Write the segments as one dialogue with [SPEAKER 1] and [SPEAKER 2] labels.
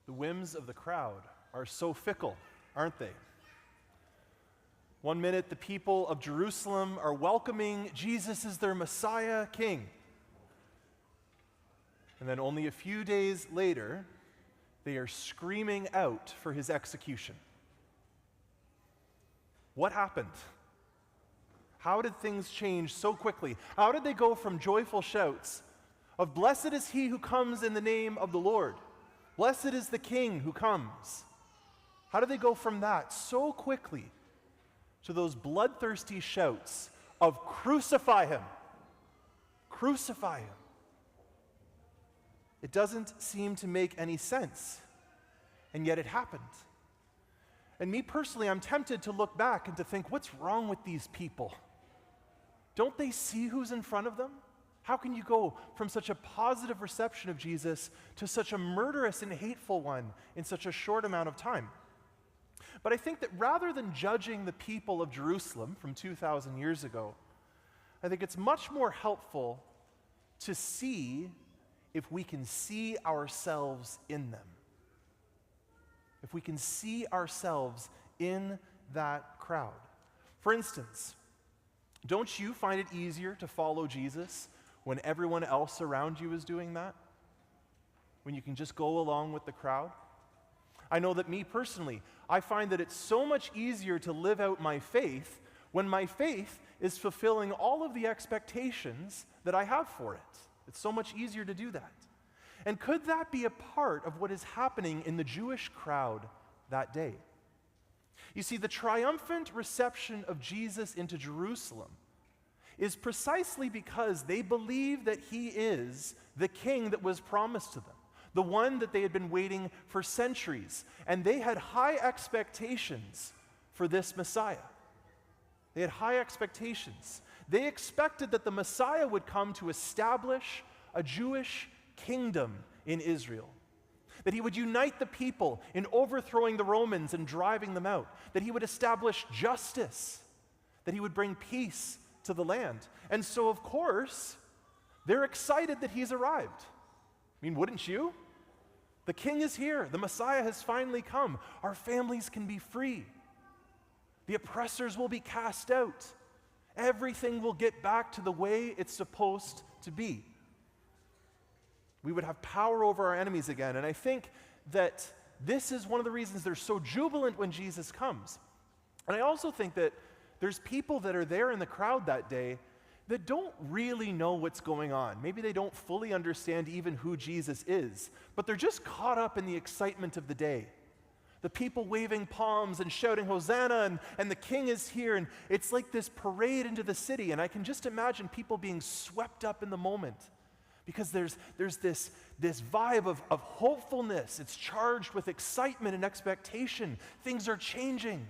[SPEAKER 1] The whims of the crowd are so fickle, aren't they? One minute, the people of Jerusalem are welcoming Jesus as their Messiah King. And then only a few days later, they are screaming out for his execution. What happened? How did things change so quickly? How did they go from joyful shouts of "Blessed is he who comes in the name of the Lord. Blessed is the King who comes"? How did they go from that so quickly to those bloodthirsty shouts of "Crucify him! Crucify him!" It doesn't seem to make any sense, and yet it happened. And me personally, I'm tempted to look back and to think, what's wrong with these people? Don't they see who's in front of them? How can you go from such a positive reception of Jesus to such a murderous and hateful one in such a short amount of time? But I think that rather than judging the people of Jerusalem from 2,000 years ago, I think it's much more helpful to see if we can see ourselves in them. If we can see ourselves in that crowd. For instance, don't you find it easier to follow Jesus when everyone else around you is doing that? When you can just go along with the crowd? I know that me personally, I find that it's so much easier to live out my faith when my faith is fulfilling all of the expectations that I have for it. It's so much easier to do that. And could that be a part of what is happening in the Jewish crowd that day? You see, the triumphant reception of Jesus into Jerusalem is precisely because they believe that he is the king that was promised to them, the one that they had been waiting for centuries, and they had high expectations for this Messiah. They had high expectations. They expected that the Messiah would come to establish a Jewish kingdom in Israel, that he would unite the people in overthrowing the Romans and driving them out, that he would establish justice, that he would bring peace to the land. And so, of course, they're excited that he's arrived. I mean, wouldn't you? The king is here. The Messiah has finally come. Our families can be free. The oppressors will be cast out. Everything will get back to the way it's supposed to be. We would have power over our enemies again. And I think that this is one of the reasons they're so jubilant when Jesus comes. And I also think that there's people that are there in the crowd that day that don't really know what's going on. Maybe they don't fully understand even who Jesus is, but they're just caught up in the excitement of the day. The people waving palms and shouting, "Hosanna," and the king is here, and it's like this parade into the city. And I can just imagine people being swept up in the moment because there's this vibe of hopefulness. It's charged with excitement and expectation. Things are changing.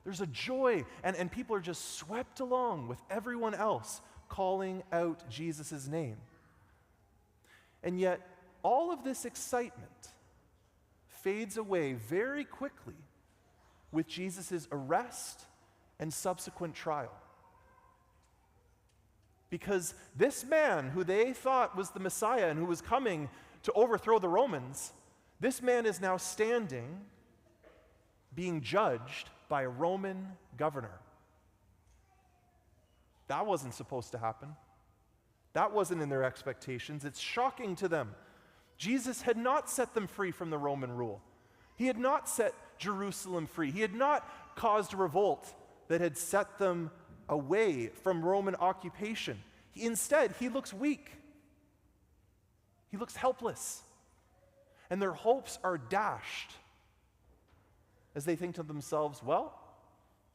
[SPEAKER 1] There's a joy, and people are just swept along with everyone else calling out Jesus' name. And yet, all of this excitement fades away very quickly with Jesus' arrest and subsequent trial. Because this man who they thought was the Messiah and who was coming to overthrow the Romans, this man is now standing, being judged by a Roman governor. That wasn't supposed to happen. That wasn't in their expectations. It's shocking to them. Jesus had not set them free from the Roman rule. He had not set Jerusalem free. He had not caused a revolt that had set them away from Roman occupation. Instead, he looks weak. He looks helpless. And their hopes are dashed as they think to themselves, well,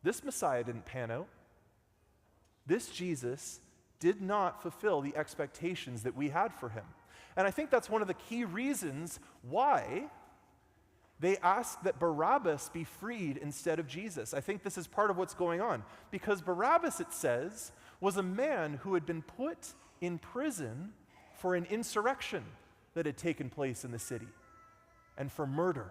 [SPEAKER 1] this Messiah didn't pan out. This Jesus did not fulfill the expectations that we had for him. And I think that's one of the key reasons why they ask that Barabbas be freed instead of Jesus. I think this is part of what's going on. Because Barabbas, it says, was a man who had been put in prison for an insurrection that had taken place in the city and for murder.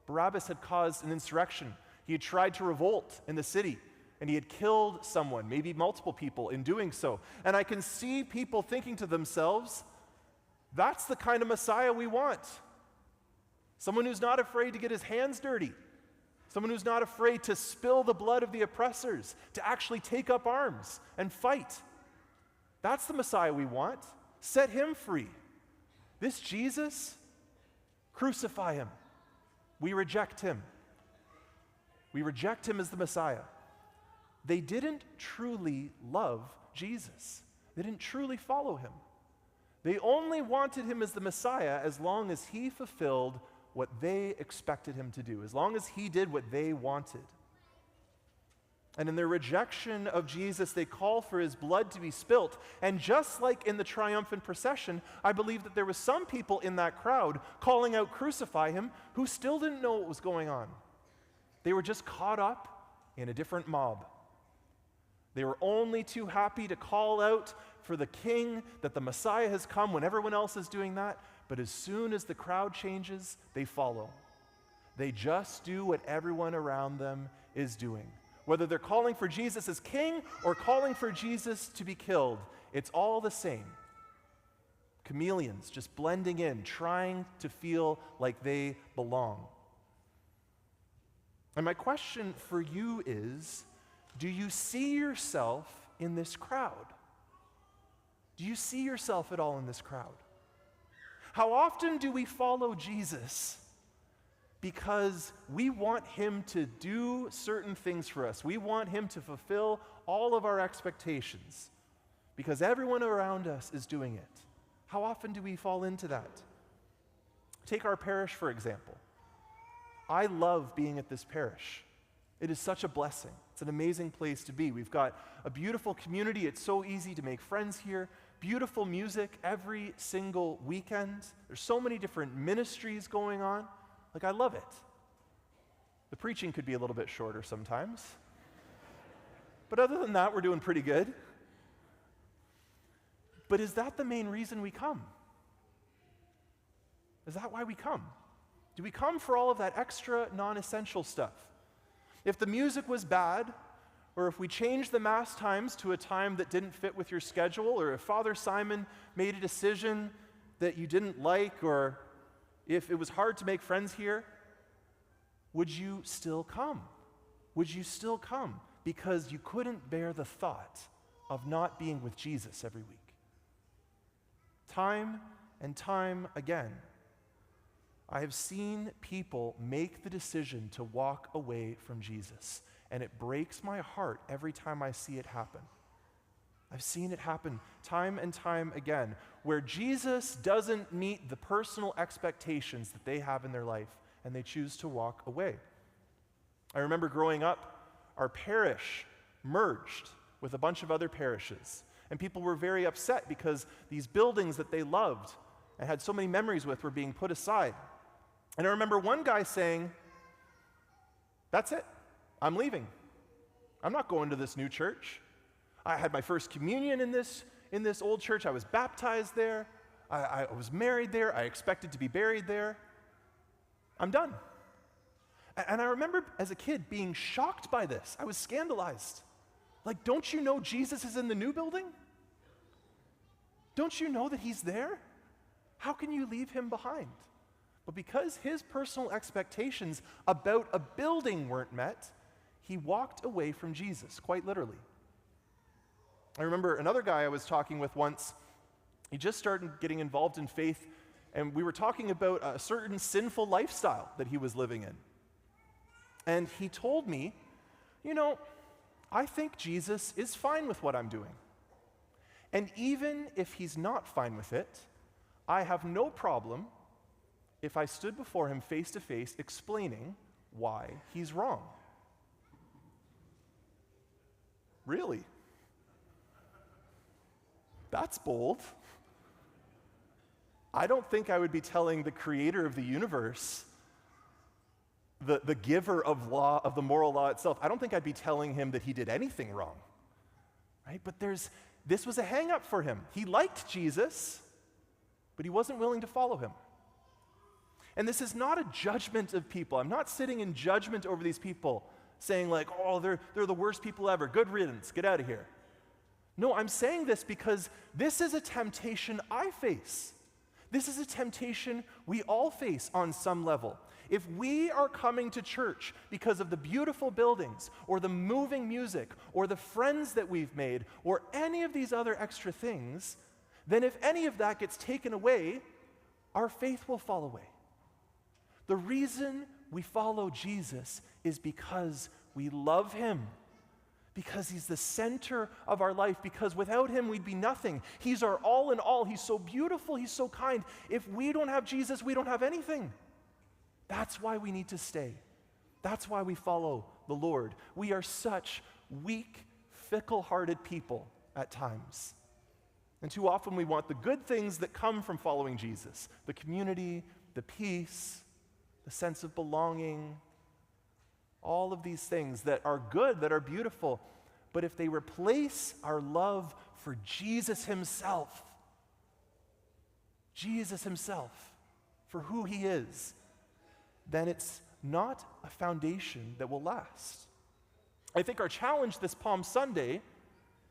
[SPEAKER 1] Barabbas had caused an insurrection. He had tried to revolt in the city, and he had killed someone, maybe multiple people, in doing so. And I can see people thinking to themselves, that's the kind of Messiah we want. someone who's not afraid to get his hands dirty, someone who's not afraid to spill the blood of the oppressors, to actually take up arms and fight. That's the Messiah we want. Set him free. This Jesus, crucify him. We reject him. We reject him as the Messiah. They didn't truly love Jesus. They didn't truly follow him. They only wanted him as the Messiah as long as he fulfilled what they expected him to do, as long as he did what they wanted. And in their rejection of Jesus, they call for his blood to be spilt. And just like in the triumphant procession, I believe that there were some people in that crowd calling out, "Crucify him," who still didn't know what was going on. They were just caught up in a different mob. They were only too happy to call out for the king, that the Messiah has come when everyone else is doing that. But as soon as the crowd changes, they follow. They just do what everyone around them is doing. Whether they're calling for Jesus as king or calling for Jesus to be killed, it's all the same. Chameleons just blending in, trying to feel like they belong. And my question for you is, do you see yourself in this crowd? Do you see yourself at all in this crowd? How often do we follow Jesus because we want him to do certain things for us? We want him to fulfill all of our expectations because everyone around us is doing it. How often do we fall into that? Take our parish, for example. I love being at this parish. It is such a blessing. It's an amazing place to be. We've got a beautiful community. It's so easy to make friends here. Beautiful music every single weekend. There's so many different ministries going on. Like, I love it. The preaching could be a little bit shorter sometimes. But other than that, we're doing pretty good. But is that the main reason we come? Is that why we come? Do we come for all of that extra non-essential stuff? If the music was bad, or if we changed the Mass times to a time that didn't fit with your schedule, or if Father Simon made a decision that you didn't like, or if it was hard to make friends here, would you still come? Would you still come because you couldn't bear the thought of not being with Jesus every week? Time and time again, I have seen people make the decision to walk away from Jesus, and it breaks my heart every time I see it happen. I've seen it happen time and time again, where Jesus doesn't meet the personal expectations that they have in their life, and they choose to walk away. I remember growing up, our parish merged with a bunch of other parishes, and people were very upset because these buildings that they loved and had so many memories with were being put aside. And I remember one guy saying, "That's it, I'm leaving. I'm not going to this new church. I had my first communion in this old church. I was baptized there. I was married there. I expected to be buried there. I'm done." And I remember as a kid being shocked by this. I was scandalized. Like, don't you know Jesus is in the new building? Don't you know that he's there? How can you leave him behind? But because his personal expectations about a building weren't met, he walked away from Jesus, quite literally. I remember another guy I was talking with once. He just started getting involved in faith, and we were talking about a certain sinful lifestyle that he was living in. And he told me, I think Jesus is fine with what I'm doing. And even if he's not fine with it, I have no problem if I stood before him face to face explaining why he's wrong. Really? That's bold. I don't think I would be telling the creator of the universe, the giver of law, of the moral law itself, I don't think I'd be telling him that he did anything wrong. Right? But this was a hang-up for him. He liked Jesus, but he wasn't willing to follow him. And this is not a judgment of people. I'm not sitting in judgment over these people saying like, oh, they're the worst people ever. Good riddance. Get out of here. No, I'm saying this because this is a temptation I face. This is a temptation we all face on some level. If we are coming to church because of the beautiful buildings, or the moving music, or the friends that we've made, or any of these other extra things, then if any of that gets taken away, our faith will fall away. The reason we follow Jesus is because we love him, because he's the center of our life, because without him we'd be nothing. He's our all in all. He's so beautiful. He's so kind. If we don't have Jesus, we don't have anything. That's why we need to stay. That's why we follow the Lord. We are such weak, fickle-hearted people at times. And too often we want the good things that come from following Jesus, the community, the peace, the sense of belonging, all of these things that are good, that are beautiful. But if they replace our love for Jesus himself, for who he is, then it's not a foundation that will last. I think our challenge this Palm Sunday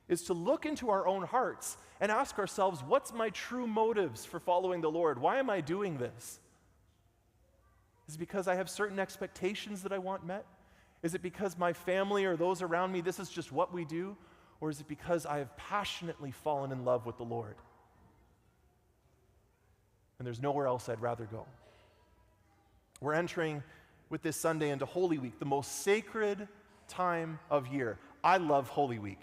[SPEAKER 1] is to look into our own hearts and ask ourselves, what's my true motives for following the Lord? Why am I doing this? Is it because I have certain expectations that I want met? Is it because my family or those around me, this is just what we do? Or is it because I have passionately fallen in love with the Lord? And there's nowhere else I'd rather go. We're entering with this Sunday into Holy Week, the most sacred time of year. I love Holy Week.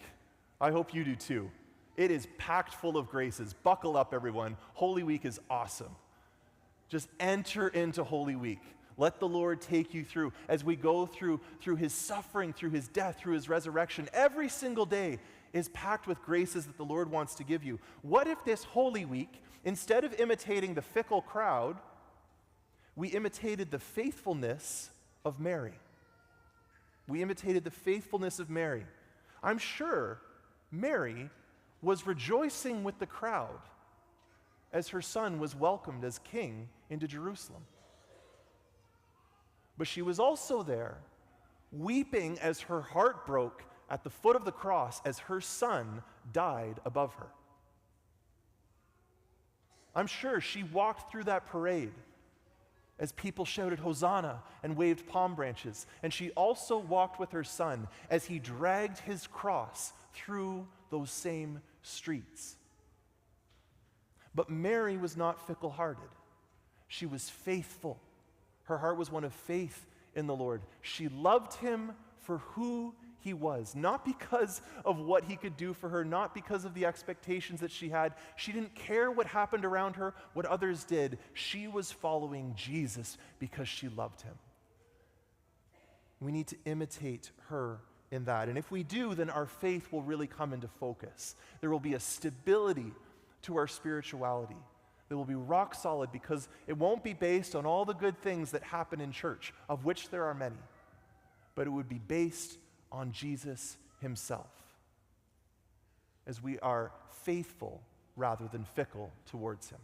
[SPEAKER 1] I hope you do too. It is packed full of graces. Buckle up, everyone. Holy Week is awesome. Just enter into Holy Week. Let the Lord take you through as we go through his suffering, through his death, through his resurrection. Every single day is packed with graces that the Lord wants to give you. What if this Holy Week, instead of imitating the fickle crowd, we imitated the faithfulness of Mary? We imitated the faithfulness of Mary. I'm sure Mary was rejoicing with the crowd as her son was welcomed as king into Jerusalem. But she was also there, weeping as her heart broke at the foot of the cross as her son died above her. I'm sure she walked through that parade as people shouted Hosanna and waved palm branches. And she also walked with her son as he dragged his cross through those same streets. But Mary was not fickle-hearted. She was faithful. Her heart was one of faith in the Lord. She loved him for who he was, not because of what he could do for her, not because of the expectations that she had. She didn't care what happened around her, what others did. She was following Jesus because she loved him. We need to imitate her in that. And if we do, then our faith will really come into focus. There will be a stability to our spirituality that will be rock solid, because it won't be based on all the good things that happen in church, of which there are many, but it would be based on Jesus himself, as we are faithful rather than fickle towards him.